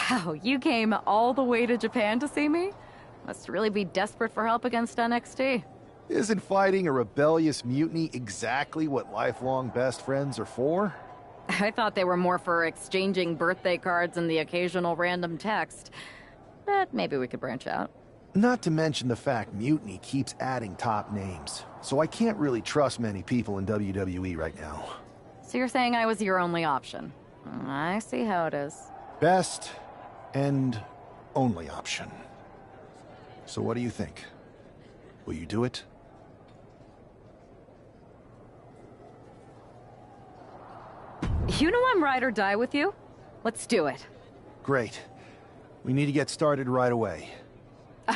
Wow, you came all the way to Japan to see me? Must really be desperate for help against NXT. Isn't fighting a rebellious mutiny exactly what lifelong best friends are for? I thought they were more for exchanging birthday cards and the occasional random text. But maybe we could branch out. Not to mention the fact Mutiny keeps adding top names, so I can't really trust many people in WWE right now. So you're saying I was your only option? I see how it is. Best and only option. So what do you think? Will you do it? You know I'm ride or die with you. Let's do it. Great. We need to get started right away.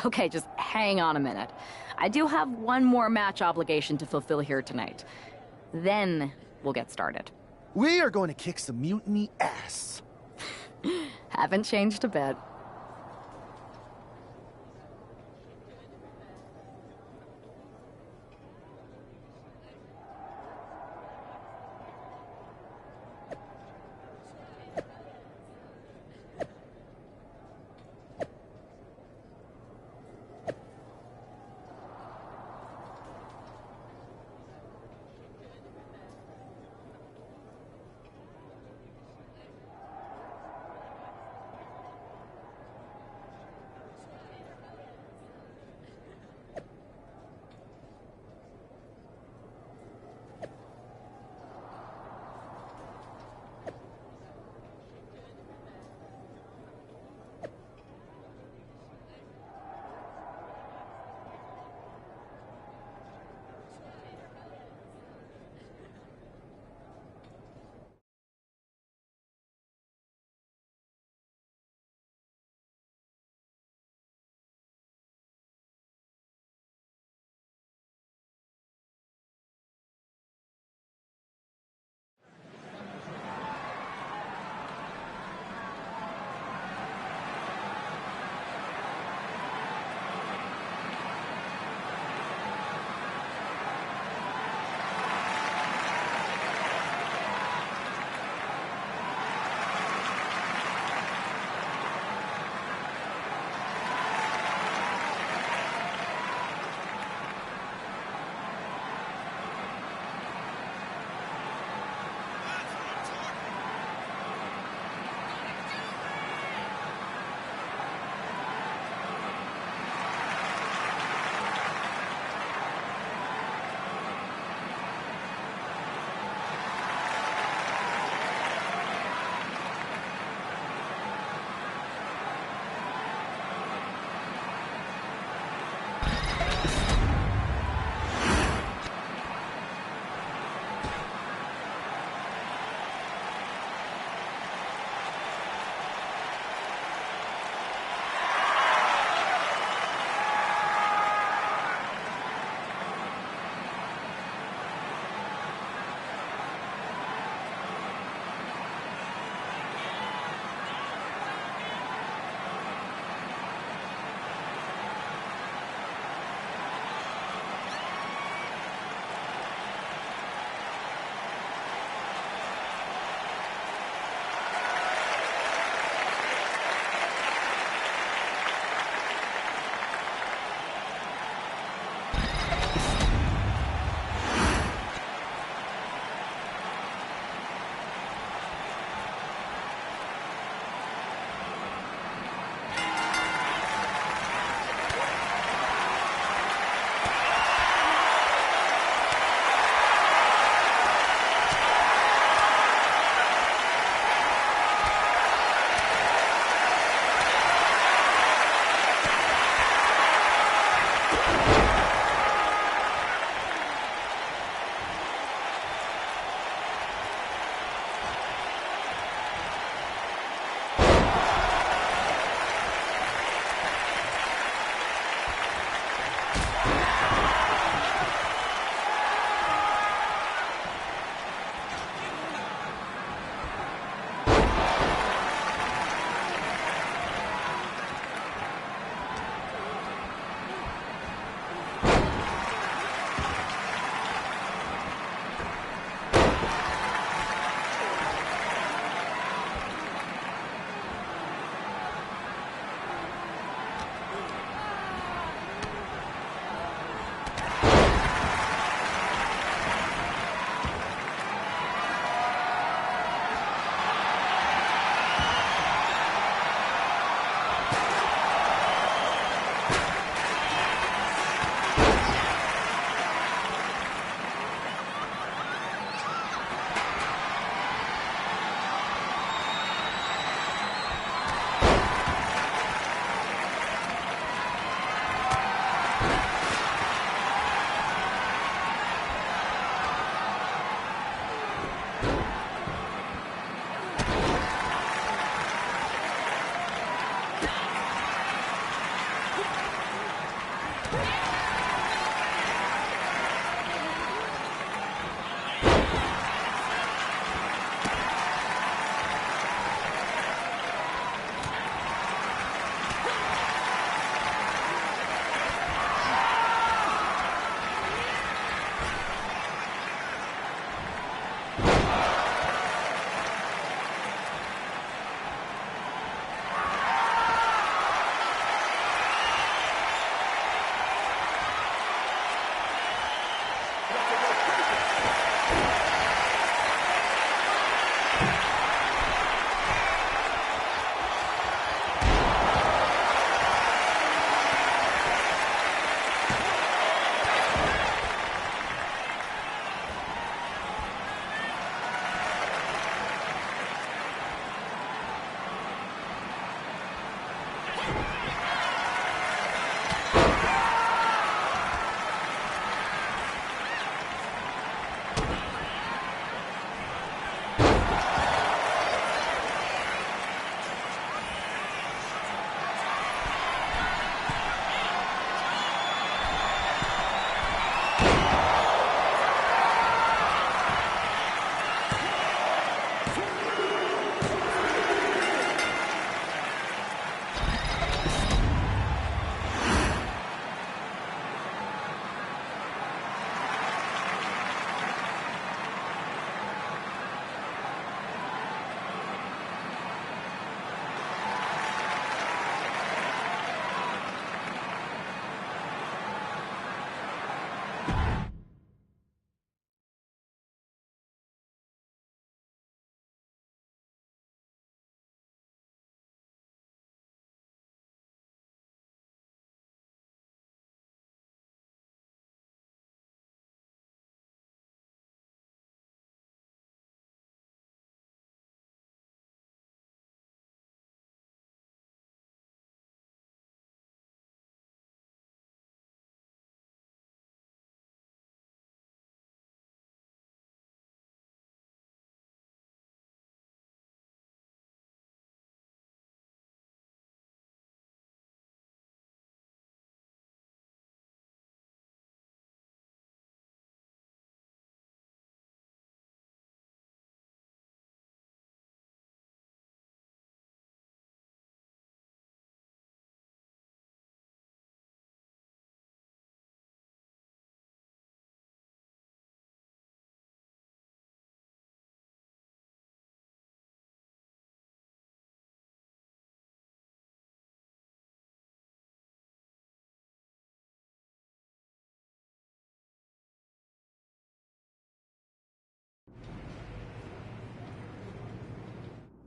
Okay, just hang on a minute. I do have one more match obligation to fulfill here tonight. Then we'll get started. We are going to kick some Mutiny ass. Haven't changed a bit.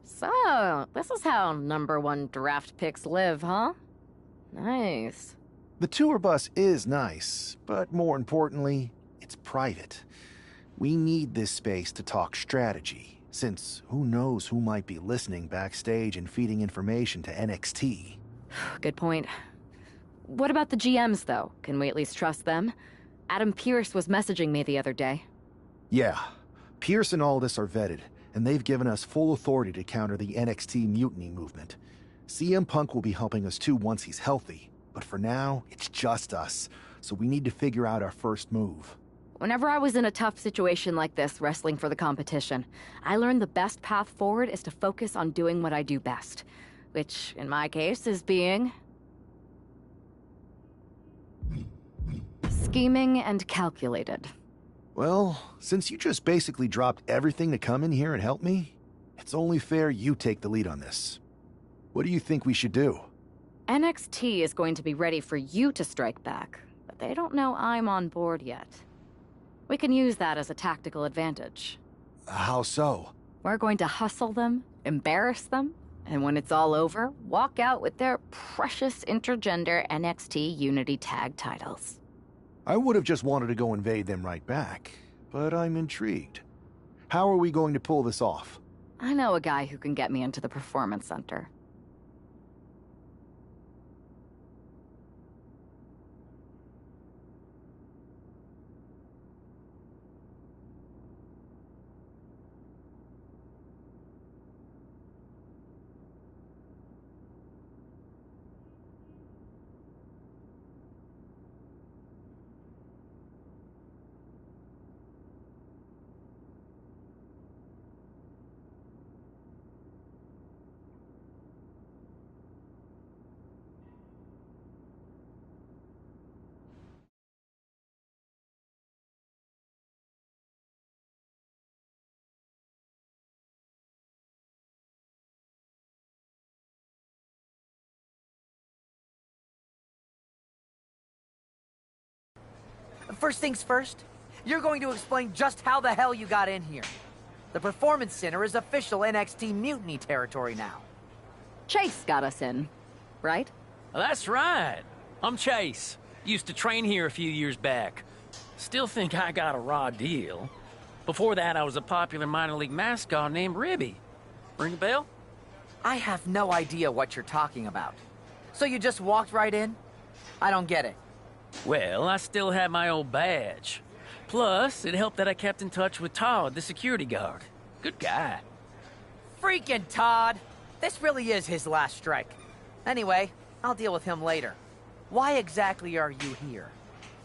So, this is how #1 draft picks live, huh? Nice. The tour bus is nice, but more importantly, it's private. We need this space to talk strategy, since who knows who might be listening backstage and feeding information to NXT. Good point. What about the GMs, though? Can we at least trust them? Adam Pearce was messaging me the other day. Yeah, Pierce and Aldis are vetted, and they've given us full authority to counter the NXT mutiny movement. CM Punk will be helping us too once he's healthy, but for now, it's just us, so we need to figure out our first move. Whenever I was in a tough situation like this, wrestling for the competition, I learned the best path forward is to focus on doing what I do best. Which, in my case, is being... scheming and calculated. Well, since you just basically dropped everything to come in here and help me, it's only fair you take the lead on this. What do you think we should do? NXT is going to be ready for you to strike back, but they don't know I'm on board yet. We can use that as a tactical advantage. How so? We're going to hustle them, embarrass them, and when it's all over, walk out with their precious intergender NXT Unity Tag titles. I would have just wanted to go invade them right back, but I'm intrigued. How are we going to pull this off? I know a guy who can get me into the Performance Center. First things first, you're going to explain just how the hell you got in here. The Performance Center is official NXT Mutiny territory now. Chase got us in, right? That's right. I'm Chase. Used to train here a few years back. Still think I got a raw deal. Before that, I was a popular minor league mascot named Ribby. Ring a bell? I have no idea what you're talking about. So you just walked right in? I don't get it. Well, I still had my old badge. Plus, it helped that I kept in touch with Todd, the security guard. Good guy. Freaking Todd! This really is his last strike. Anyway, I'll deal with him later. Why exactly are you here?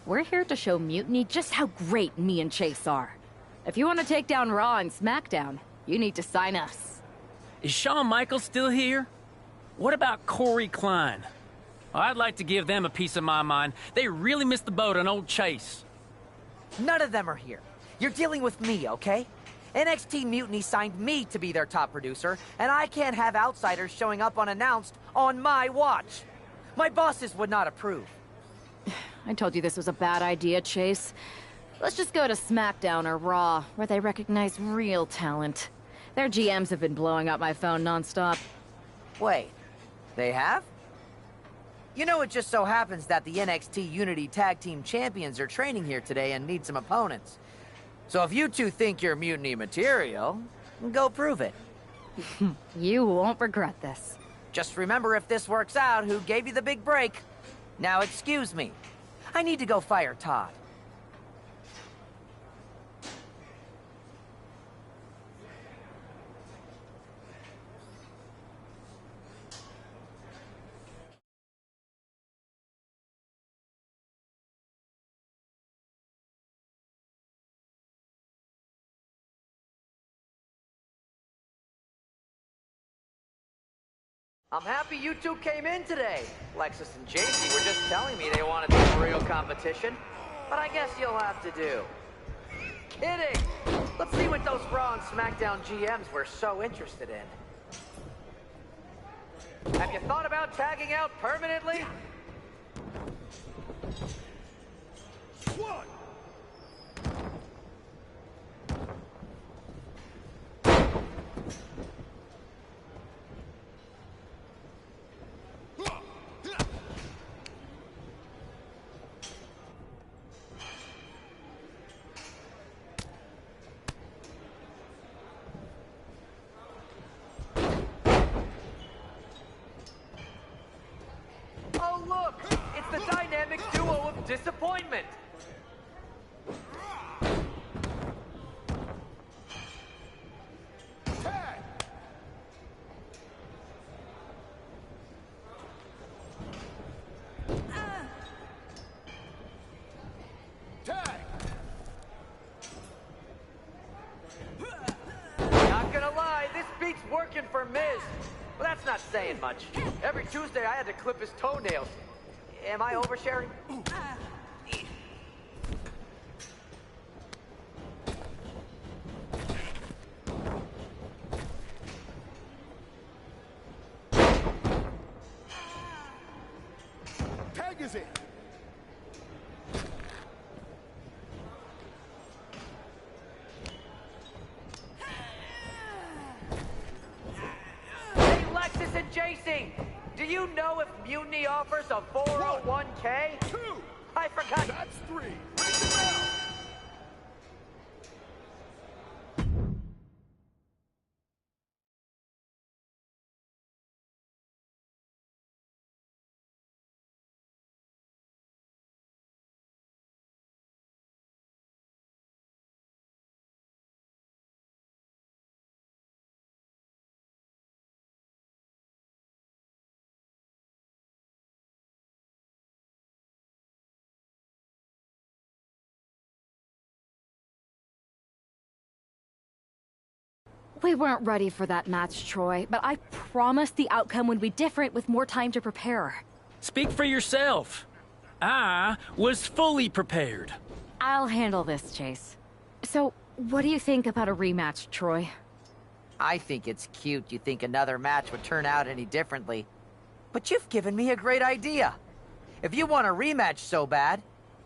We're here to show Mutiny just how great me and Chase are. If you want to take down Raw and SmackDown, you need to sign us. Is Shawn Michaels still here? What about Corey Klein? I'd like to give them a piece of my mind. They really missed the boat on old Chase. None of them are here. You're dealing with me, okay? NXT Mutiny signed me to be their top producer, and I can't have outsiders showing up unannounced on my watch. My bosses would not approve. I told you this was a bad idea, Chase. Let's just go to SmackDown or Raw, where they recognize real talent. Their GMs have been blowing up my phone nonstop. Wait, they have? You know, it just so happens that the NXT Unity Tag Team Champions are training here today and need some opponents. So if you two think you're Mutiny material, go prove it. You won't regret this. Just remember, if this works out, who gave you the big break. Now excuse me. I need to go fire Todd. I'm happy you two came in today. Lexus and JC were just telling me they wanted some real competition, but I guess you'll have to do. Kidding! Let's see what those Raw and SmackDown GMs were so interested in. Have you thought about tagging out permanently? One! Oh look! It's the dynamic duo of disappointment! Tag! Tag! Not gonna lie, this beat's working for Miz. Well, that's not saying much. Every Tuesday I had to clip his toenails. Am I oversharing? Tag is in! Hey, Lexus and JC! Do you know if Mutiny offers a 401k? 2! I forgot. That's 3! Ring the bell! We weren't ready for that match, Troy, but I promised the outcome would be different with more time to prepare. Speak for yourself. I was fully prepared. I'll handle this, Chase. So, what do you think about a rematch, Troy? I think it's cute you think another match would turn out any differently. But you've given me a great idea. If you want a rematch so bad,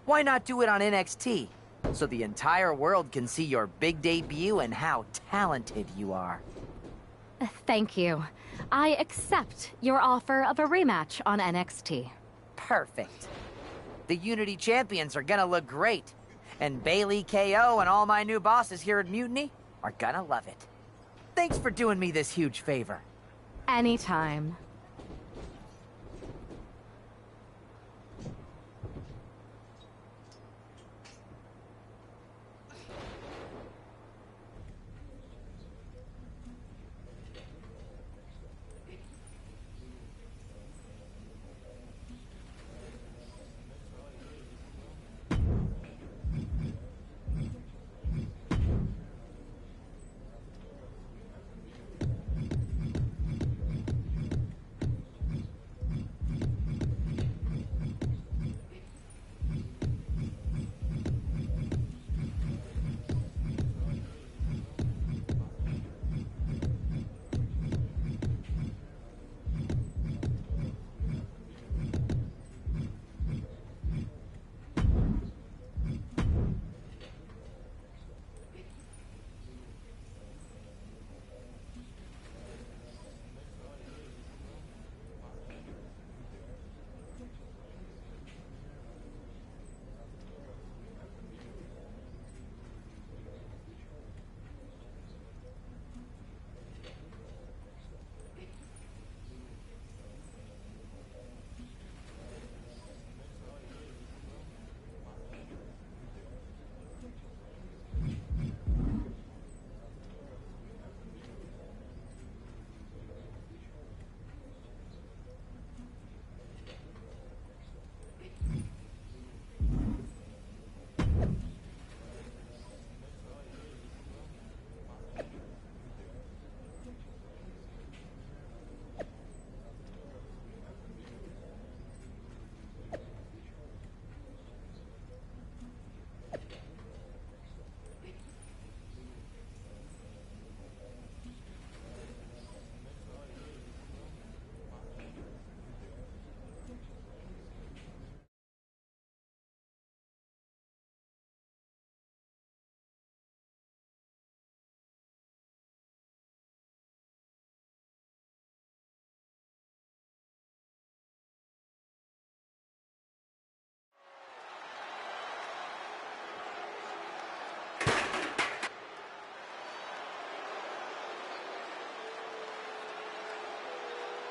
Why not do it on NXT? So the entire world can see your big debut and how talented you are. Thank you. I accept your offer of a rematch on NXT. Perfect. The Unity Champions are gonna look great. And Bailey, KO, and all my new bosses here at Mutiny are gonna love it. Thanks for doing me this huge favor. Anytime.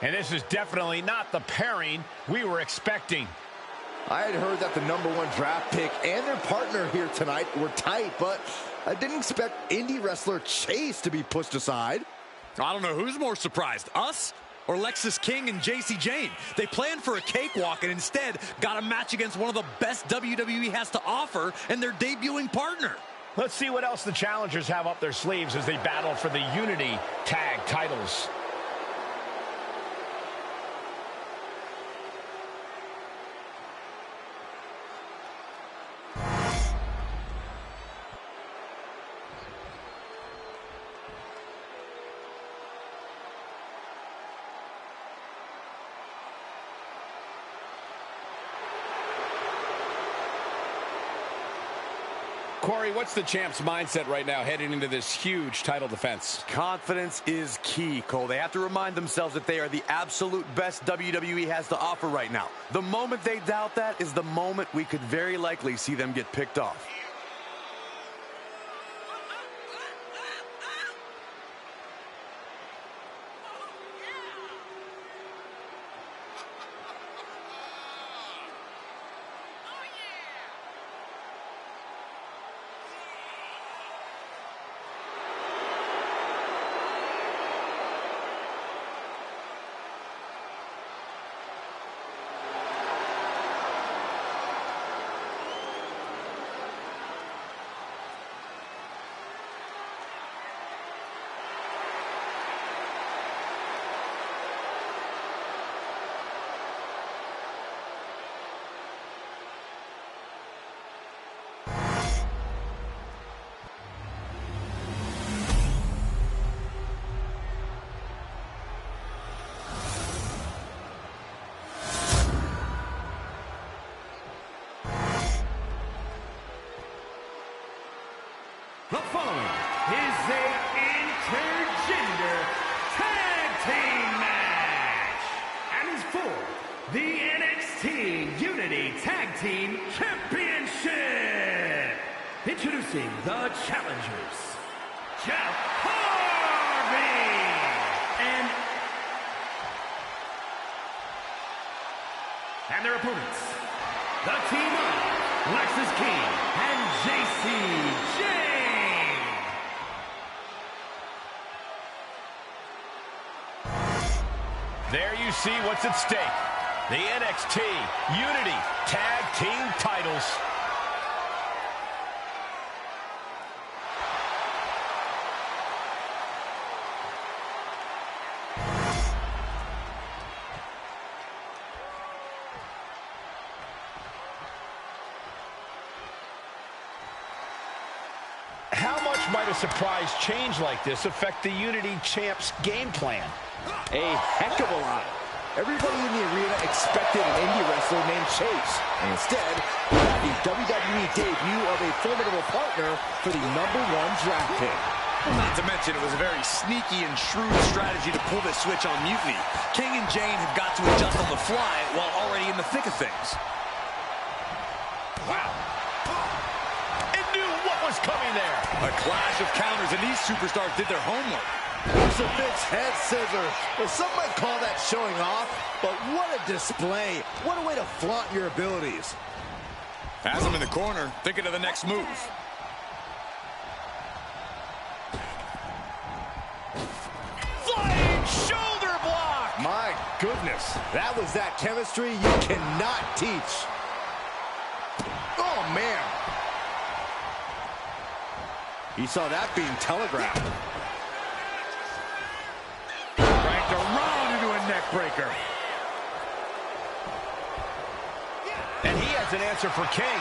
And this is definitely not the pairing we were expecting. I had heard that the #1 draft pick and their partner here tonight were tight, but I didn't expect indie wrestler Chase to be pushed aside. I don't know who's more surprised, us or Lexis King and JC Jane. They planned for a cakewalk and instead got a match against one of the best WWE has to offer and their debuting partner. Let's see what else the challengers have up their sleeves as they battle for the Unity Tag titles. Corey, what's the champ's mindset right now heading into this huge title defense? Confidence is key, Cole. They have to remind themselves that they are the absolute best WWE has to offer right now. The moment they doubt that is the moment we could very likely see them get picked off. The following is a intergender tag team match and is for the NXT Unity Tag Team Championship. Introducing the challengers, Jeff Hardy and their opponents, the team of Lexis King and JC Jane. There you see what's at stake. The NXT Unity Tag Team titles. How much might a surprise change like this affect the Unity Champ's game plan? A heck of a lot. Everybody in the arena expected an indie wrestler named Chase. And instead, we got the WWE debut of a formidable partner for the #1 draft pick. Well, not to mention, it was a very sneaky and shrewd strategy to pull this switch on Mutiny. King and Jane have got to adjust on the fly while already in the thick of things. Wow. It knew what was coming there. A clash of counters, and these superstars did their homework. Crucifix head scissors. Well, some might call that showing off, but what a display. What a way to flaunt your abilities. Has him in the corner, thinking of the next move. Flying shoulder block. My goodness, that was that chemistry you cannot teach. Oh, man. You saw that being telegraphed. Cranked around into a neck breaker. And he has an answer for King.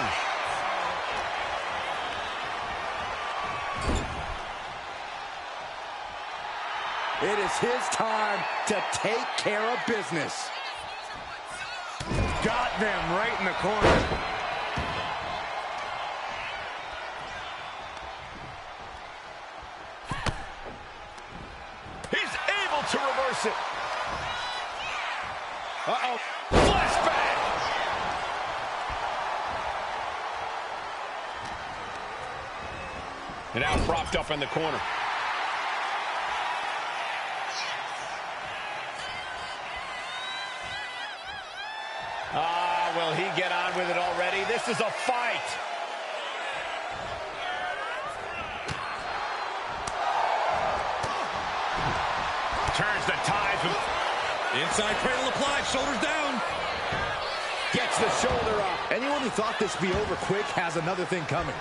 It is his time to take care of business. Got them right in the corner. He's able to reverse it. Uh-oh. Flashback. And now propped up in the corner. Will he get on with it already? This is a fight. Turns the tides with... Inside cradle applied, shoulders down. Gets the shoulder up. Anyone who thought this would be over quick has another thing coming.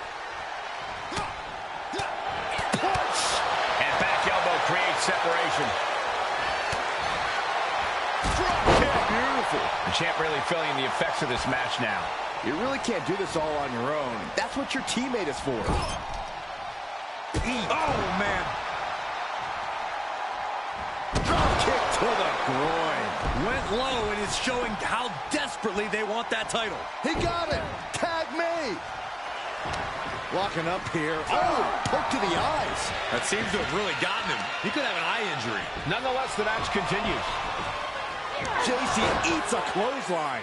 Punch! And back elbow creates separation. Beautiful. The champ really feeling the effects of this match now. You really can't do this all on your own. That's what your teammate is for. Oh, man. Drop kick to the groin. Went low, and it's showing how desperately they want that title. He got it. Tag me. Locking up here. Oh, poke to the eyes. That seems to have really gotten him. He could have an eye injury. Nonetheless, the match continues. JC eats a clothesline.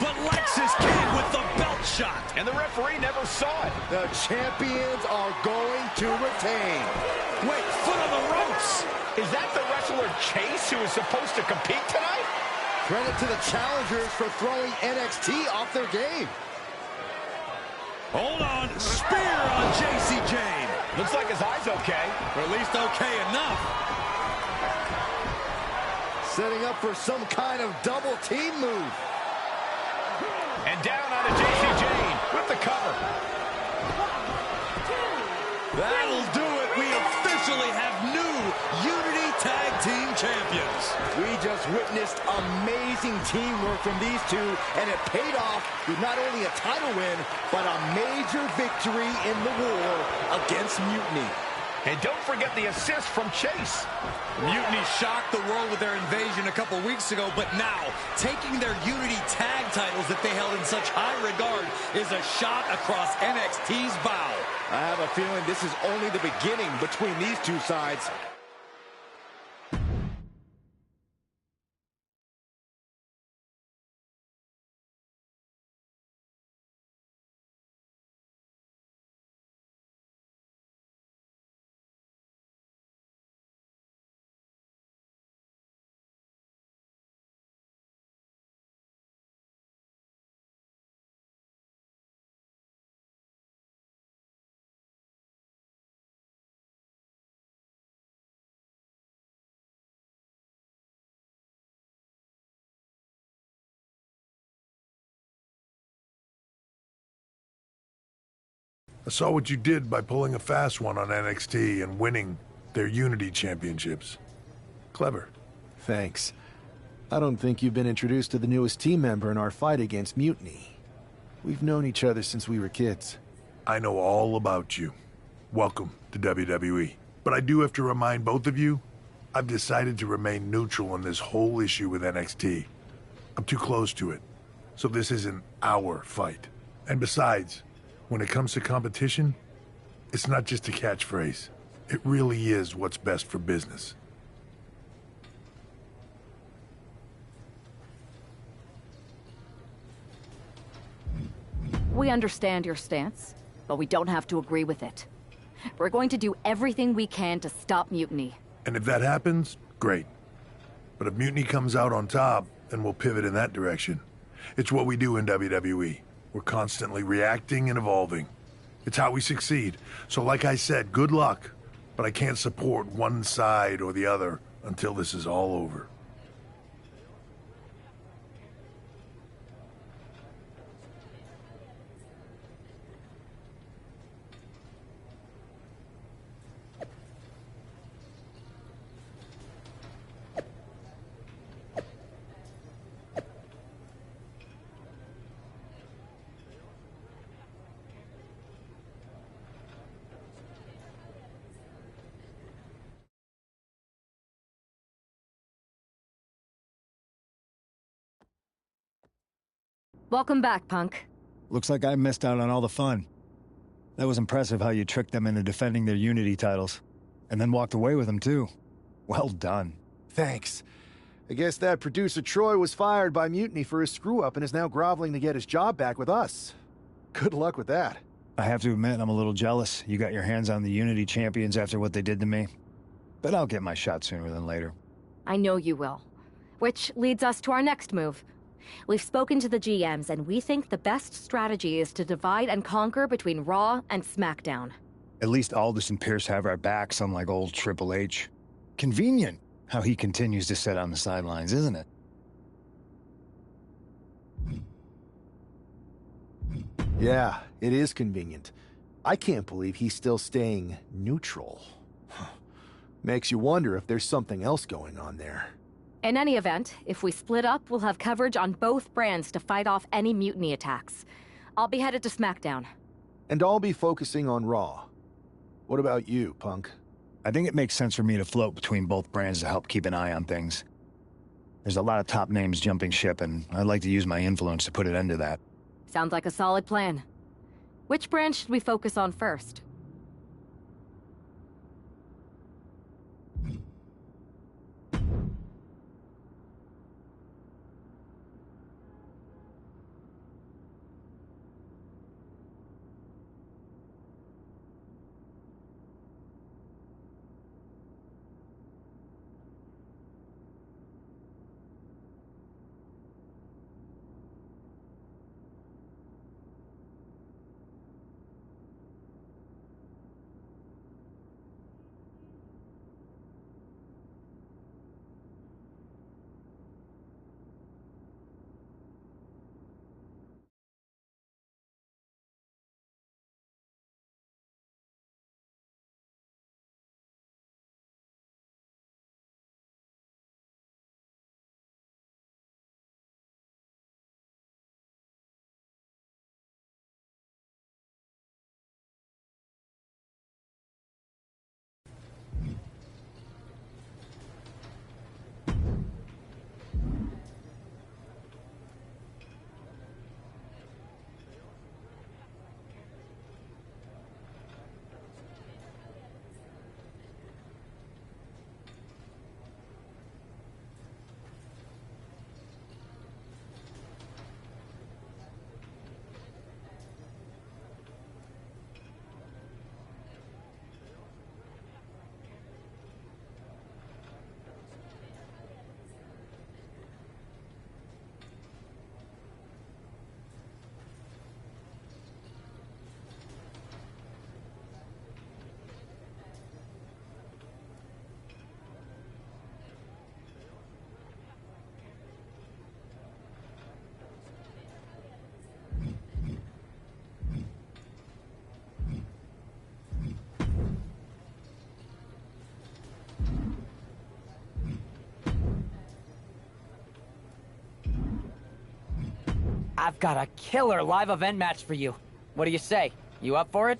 But Lexis King with the belt shot. And the referee never saw it. The champions are going to retain. Wait, foot on the ropes. Is that the wrestler Chase who is supposed to compete tonight? Credit to the challengers for throwing NXT off their game. Hold on. Spear on JC Jane. Looks like his eye's okay. Or at least okay enough. Setting up for some kind of double team move. And down onto JC Jane with the cover. That'll do it. We officially have new Unity Tag Team Champions. We just witnessed amazing teamwork from these two, and it paid off with not only a title win, but a major victory in the war against Mutiny. And don't forget the assist from Chase. Mutiny shocked the world with their invasion a couple weeks ago, but now, taking their Unity tag titles that they held in such high regard is a shot across NXT's bow. I have a feeling this is only the beginning between these two sides. I saw what you did by pulling a fast one on NXT and winning their Unity Championships. Clever. Thanks. I don't think you've been introduced to the newest team member in our fight against Mutiny. We've known each other since we were kids. I know all about you. Welcome to WWE. But I do have to remind both of you, I've decided to remain neutral on this whole issue with NXT. I'm too close to it. So this isn't our fight. And besides, when it comes to competition, it's not just a catchphrase. It really is what's best for business. We understand your stance, but we don't have to agree with it. We're going to do everything we can to stop Mutiny. And if that happens, great. But if Mutiny comes out on top, then we'll pivot in that direction. It's what we do in WWE. We're constantly reacting and evolving. It's how we succeed. So like I said, good luck. But I can't support one side or the other until this is all over. Welcome back, Punk. Looks like I missed out on all the fun. That was impressive how you tricked them into defending their Unity titles. And then walked away with them, too. Well done. Thanks. I guess that producer Troy was fired by Mutiny for his screw-up and is now groveling to get his job back with us. Good luck with that. I have to admit, I'm a little jealous. You got your hands on the Unity champions after what they did to me. But I'll get my shot sooner than later. I know you will. Which leads us to our next move. We've spoken to the GMs, and we think the best strategy is to divide and conquer between Raw and SmackDown. At least Aldous and Pierce have our backs, unlike old Triple H. Convenient how he continues to sit on the sidelines, isn't it? Yeah, it is convenient. I can't believe he's still staying neutral. Makes you wonder if there's something else going on there. In any event, if we split up, we'll have coverage on both brands to fight off any Mutiny attacks. I'll be headed to SmackDown. And I'll be focusing on Raw. What about you, Punk? I think it makes sense for me to float between both brands to help keep an eye on things. There's a lot of top names jumping ship, and I'd like to use my influence to put an end to that. Sounds like a solid plan. Which brand should we focus on first? I've got a killer live event match for you. What do you say? You up for it?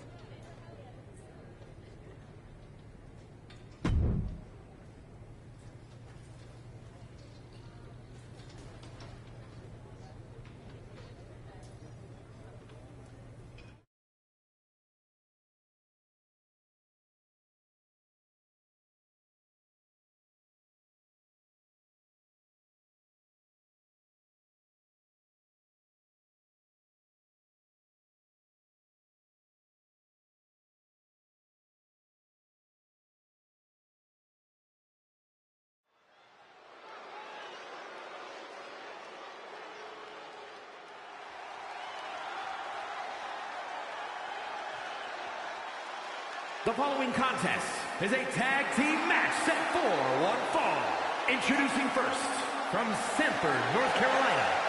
The following contest is a tag team match set for one fall. Introducing first, from Sanford, North Carolina,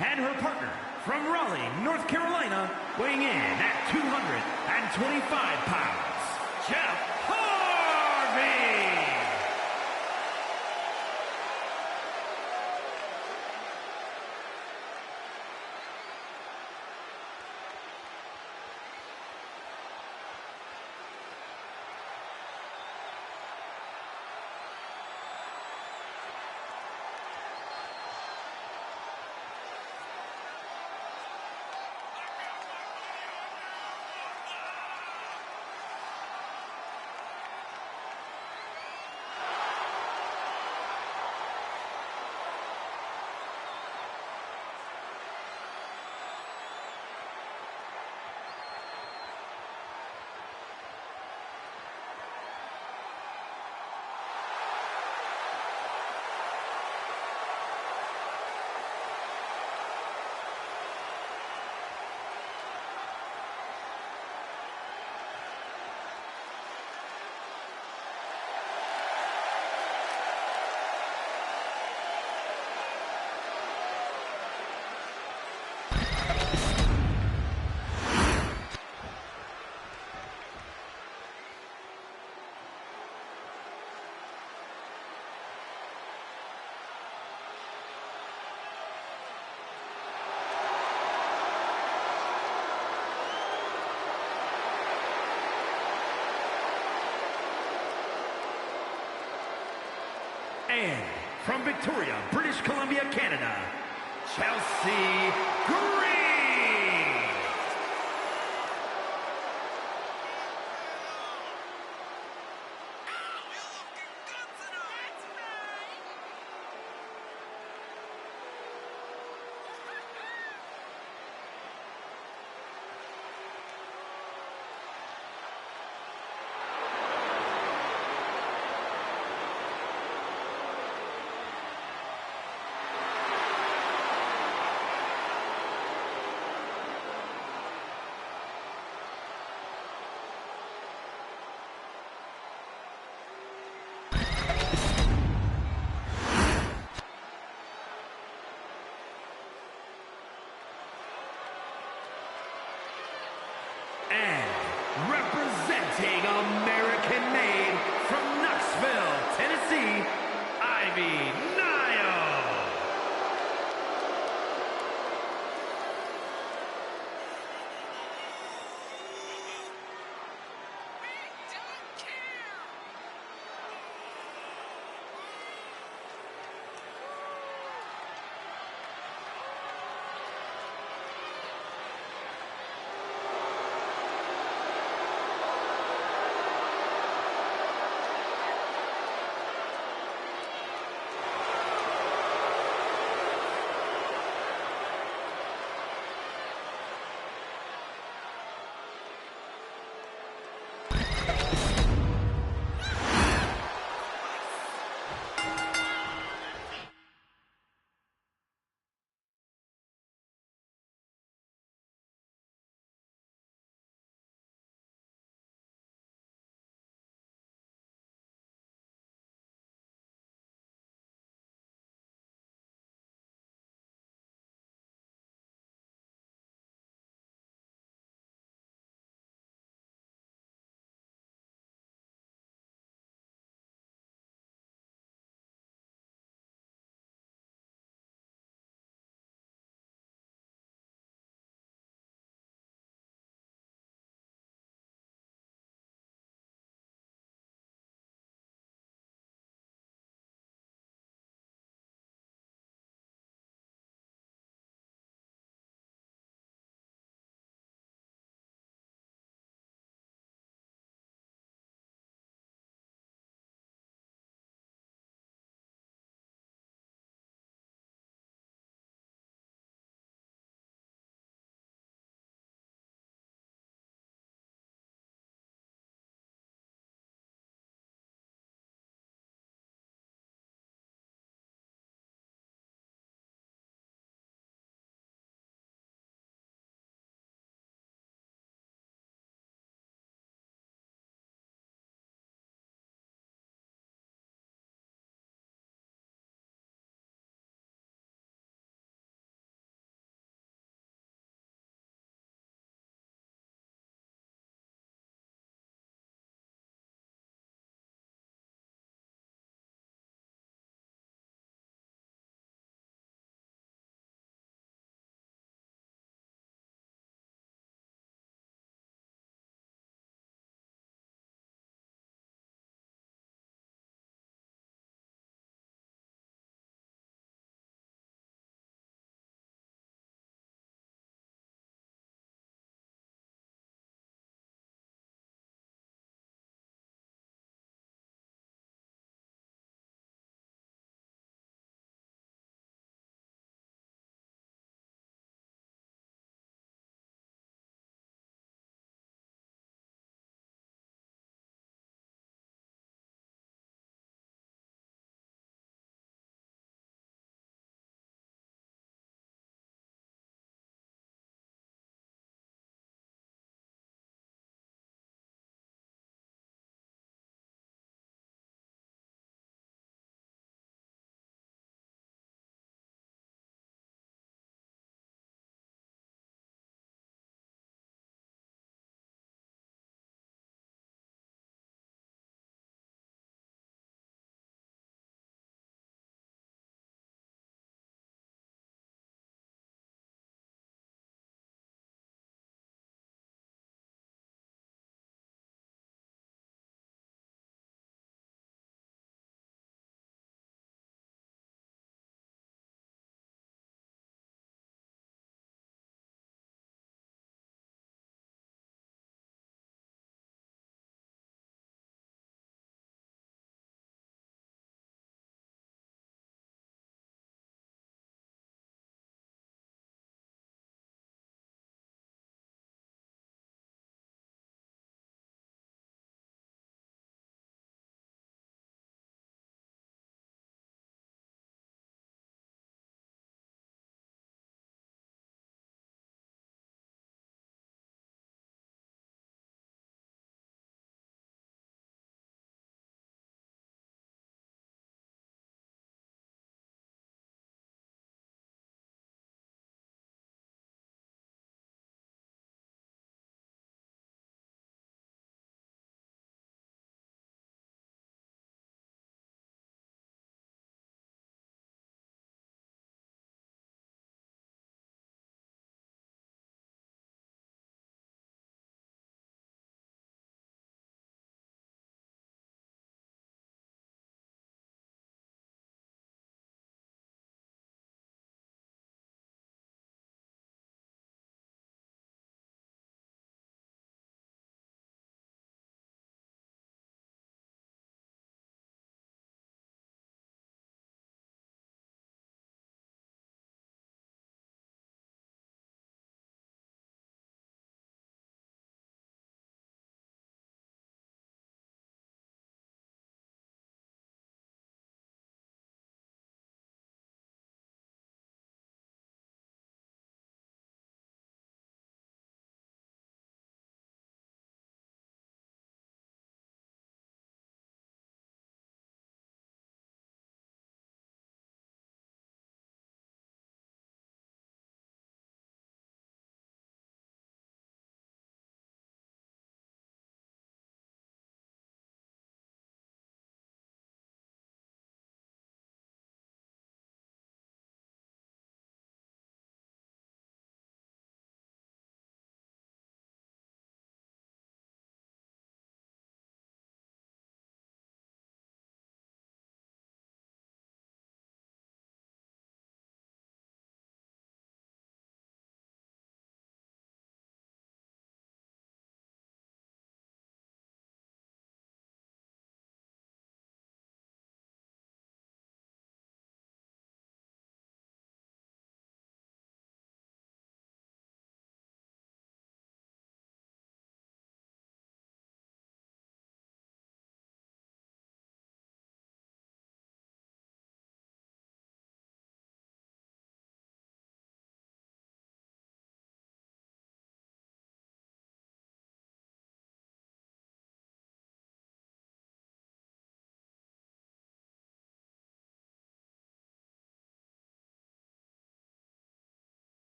and her partner from Raleigh, North Carolina, weighing in at 225 pounds, Jeff Hardy! And from Victoria, British Columbia, Canada, Chelsea Green! Representing American-made from Knoxville, Tennessee, Ivy Nile.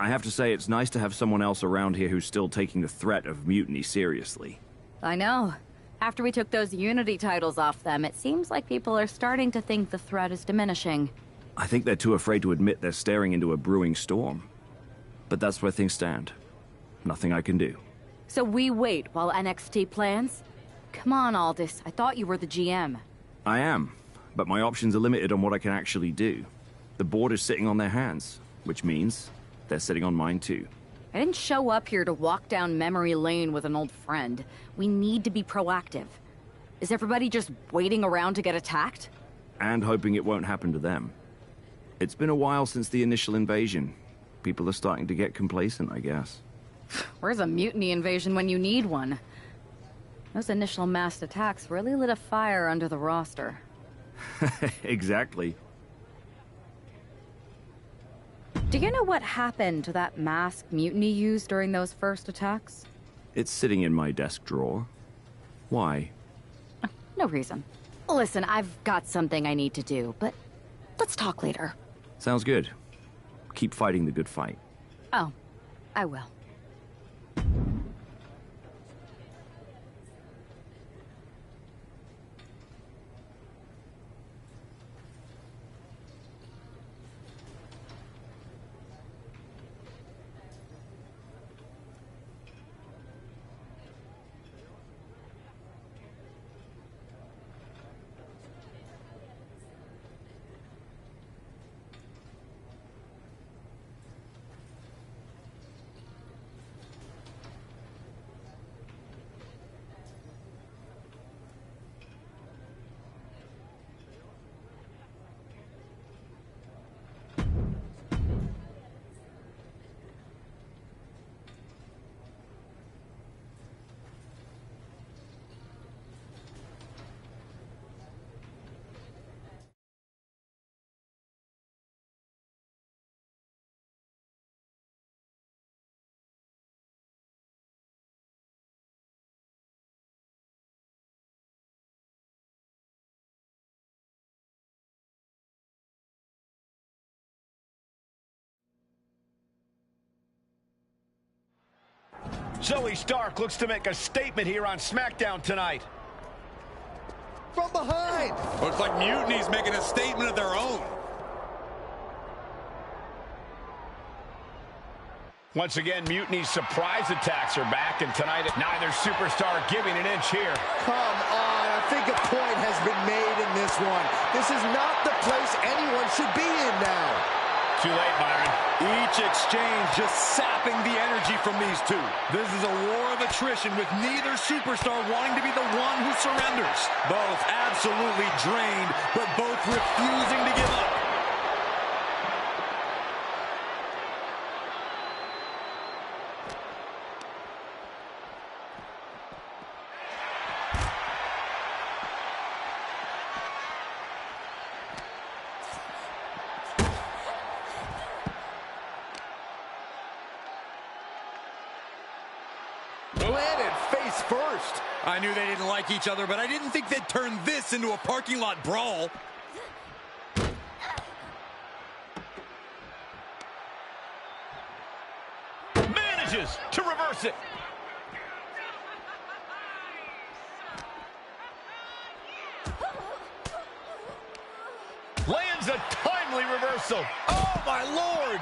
I have to say, it's nice to have someone else around here who's still taking the threat of mutiny seriously. I know. After we took those Unity titles off them, it seems like people are starting to think the threat is diminishing. I think they're too afraid to admit they're staring into a brewing storm. But that's where things stand. Nothing I can do. So we wait while NXT plans? Come on, Aldis. I thought you were the GM. I am, but my options are limited on what I can actually do. The board is sitting on their hands, which means they're sitting on mine too. I didn't show up here to walk down memory lane with an old friend. We need to be proactive. Is everybody just waiting around to get attacked? And hoping it won't happen to them. It's been a while since the initial invasion. People are starting to get complacent, I guess. Where's a mutiny invasion when you need one? Those initial massed attacks really lit a fire under the roster. Exactly. Do you know what happened to that mask Mutiny used during those first attacks? It's sitting in my desk drawer. Why? No reason. Listen, I've got something I need to do, but let's talk later. Sounds good. Keep fighting the good fight. Oh, I will. Zoe Stark looks to make a statement here on SmackDown tonight. From behind! Looks like Mutiny's making a statement of their own. Once again, Mutiny's surprise attacks are back, and tonight neither superstar giving an inch here. Come on, I think a point has been made in this one. This is not the place anyone should be in now. Too late, Byron. Each exchange just sapping the energy from these two. This is a war of attrition with neither superstar wanting to be the one who surrenders. Both absolutely drained, but both refusing to give up. Landed face first. I knew they didn't like each other, but I didn't think they'd turn this into a parking lot brawl. Manages to reverse it. Lands a timely reversal. Oh, my Lord.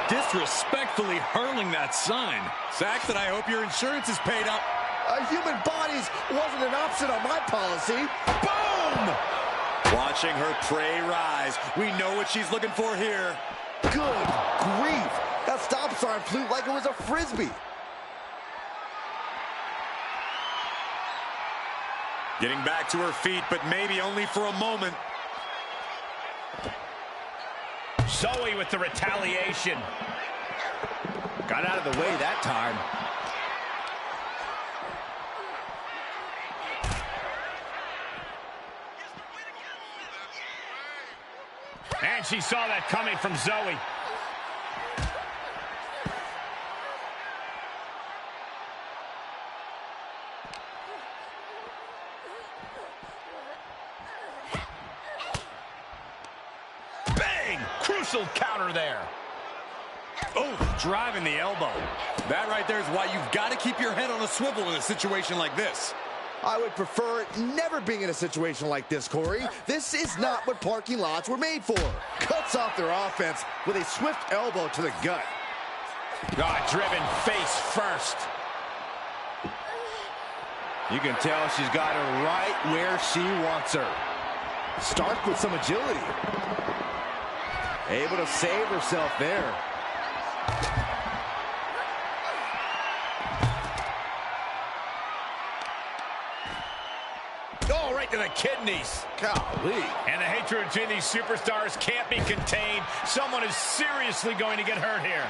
Disrespectfully hurling that sign. Saxton, I hope your insurance is paid up. Human bodies wasn't an option on my policy. Boom! Watching her prey rise. We know what she's looking for here. Good grief. That stop sign flew like it was a frisbee. Getting back to her feet, but maybe only for a moment. Zoe with the retaliation. Got out of the way that time. And she saw that coming from Zoe. Bang! Crucial counter there. Oh, driving the elbow. That right there is why you've got to keep your head on a swivel in a situation like this. I would prefer never being in a situation like this, Corey. This is not what parking lots were made for. Cuts off their offense with a swift elbow to the gut. Driven face first. You can tell she's got her right where she wants her. Stark with some agility. Able to save herself there. Oh, right to the kidneys. Golly. And the hatred between these superstars can't be contained. Someone is seriously going to get hurt here.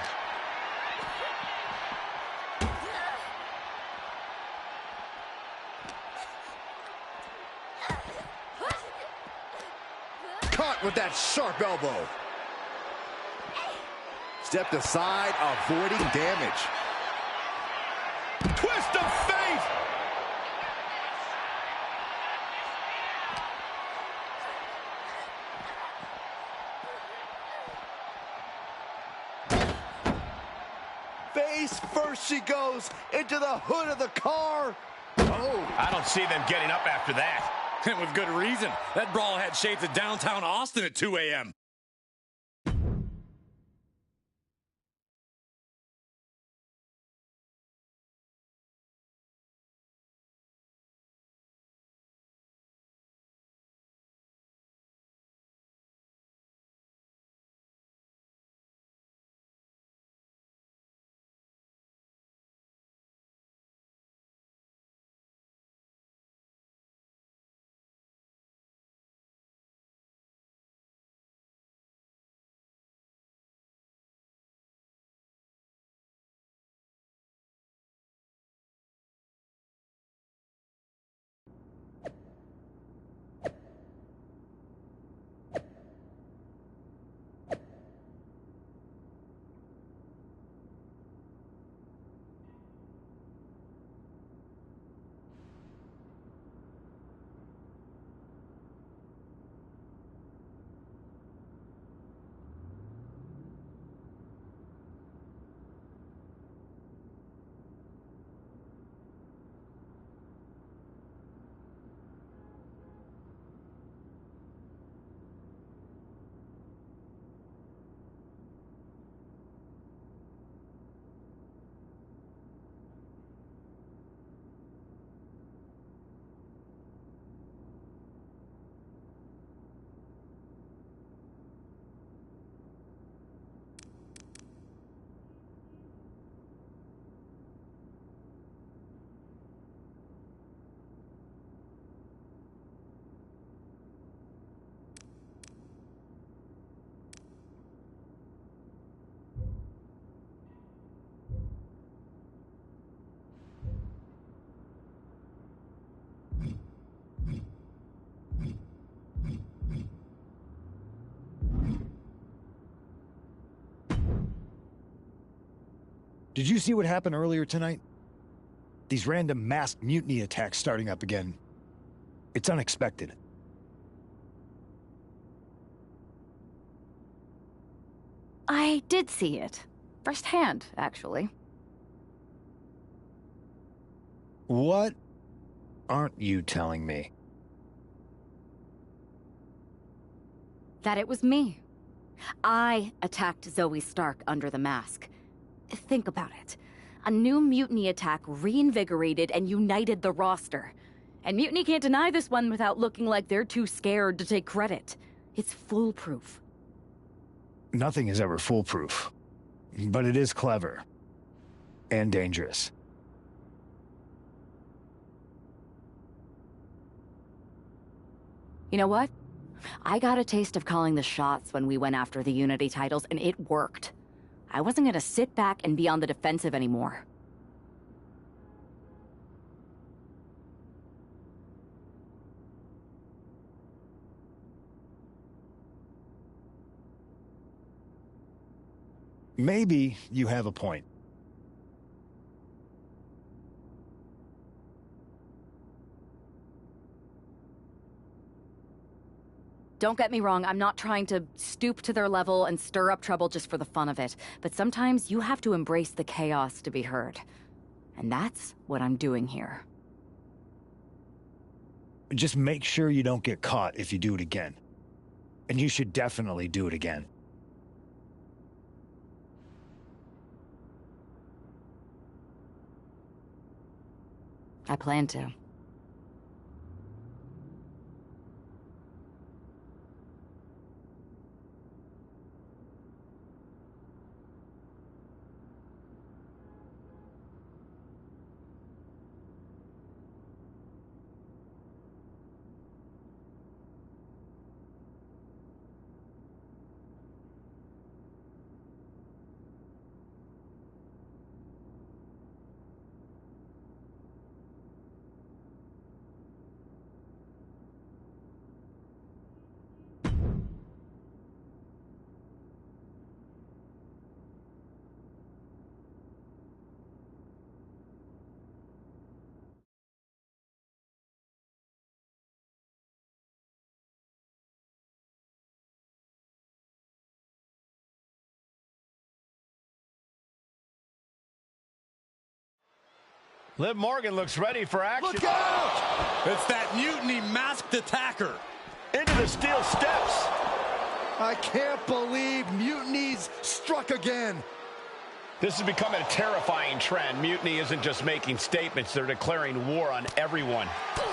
Caught with that sharp elbow. Stepped aside, avoiding damage. Twist of fate! Face first she goes into the hood of the car. Oh. I don't see them getting up after that. And with good reason. That brawl had shades of downtown Austin at 2 a.m. Did you see what happened earlier tonight? These random masked mutiny attacks starting up again. It's unexpected. I did see it. Firsthand, actually. What aren't you telling me? That it was me. I attacked Zoe Stark under the mask. Think about it. A new mutiny attack reinvigorated and united the roster. And Mutiny can't deny this one without looking like they're too scared to take credit. It's foolproof. Nothing is ever foolproof. But it is clever. And dangerous. You know what? I got a taste of calling the shots when we went after the Unity titles, and it worked. I wasn't gonna sit back and be on the defensive anymore. Maybe you have a point. Don't get me wrong, I'm not trying to stoop to their level and stir up trouble just for the fun of it. But sometimes you have to embrace the chaos to be heard. And that's what I'm doing here. Just make sure you don't get caught if you do it again. And you should definitely do it again. I plan to. Liv Morgan looks ready for action. Look out! It's that Mutiny masked attacker. Into the steel steps. I can't believe Mutiny's struck again. This is becoming a terrifying trend. Mutiny isn't just making statements, they're declaring war on everyone.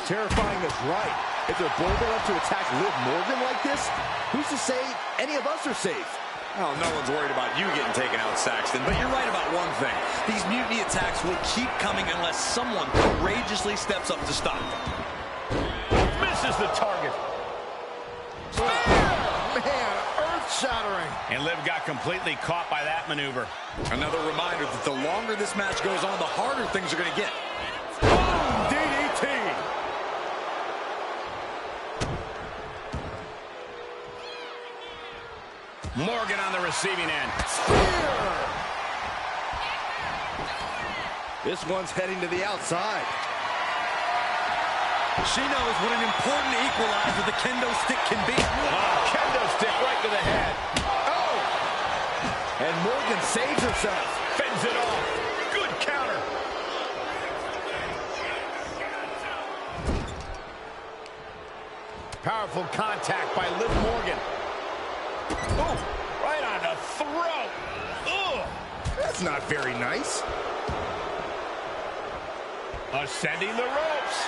Terrifying is right. If they're bold enough to attack Liv Morgan like this, who's to say any of us are safe? Oh, no one's worried about you getting taken out, Saxton, but you're right about one thing. These mutiny attacks will keep coming unless someone courageously steps up to stop them. Misses the target. Man, earth-shattering. And Liv got completely caught by that maneuver. Another reminder that the longer this match goes on, the harder things are going to get. Boom! DDT! Morgan on the receiving end. Spear! This one's heading to the outside. She knows what an important equalizer the kendo stick can be. Oh, kendo stick right to the head. Oh! And Morgan saves herself. Fends it off. Good counter. Powerful contact by Liv Morgan. Oh, right on the throat. Ugh. That's not very nice. Ascending the ropes.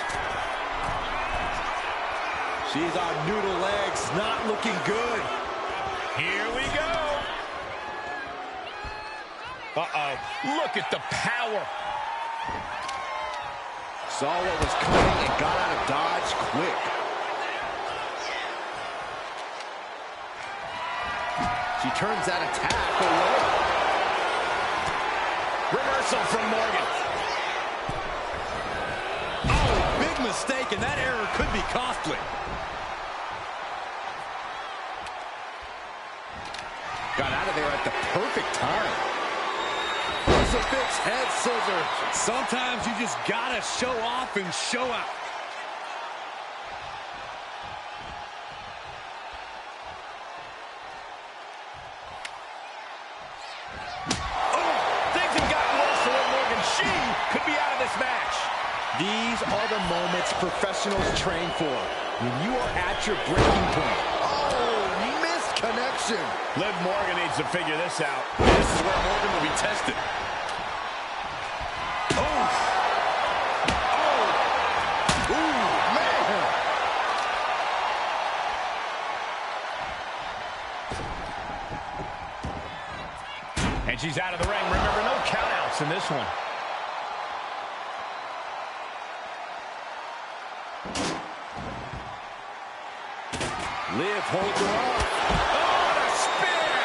She's on noodle legs, not looking good. Here we go. Uh-oh. Look at the power. Saw what was coming and got out of dodge quick. She turns that attack away. Reversal from Morgan. Oh, big mistake, and that error could be costly. Got out of there at the perfect time. Crucifix head scissors. Sometimes you just gotta show off and show out. These are the moments professionals train for. When you are at your breaking point. Oh, missed connection. Liv Morgan needs to figure this out. This is where Morgan will be tested. Oh! Oh! Ooh, man! And she's out of the ring. Remember, no countouts in this one. Liv holds her off. Oh, and a spear!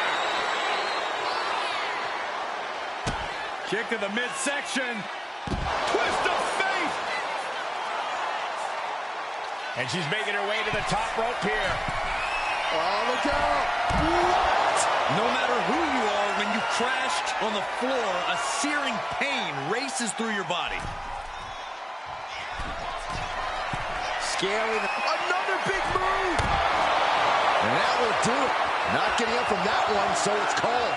Kick to the midsection. Twist of fate! And she's making her way to the top rope here. Oh, look out! What? No matter who you are, when you crash on the floor, a searing pain races through your body. Scaling. Another big move! And that will do it. Not getting up from that one, so it's called.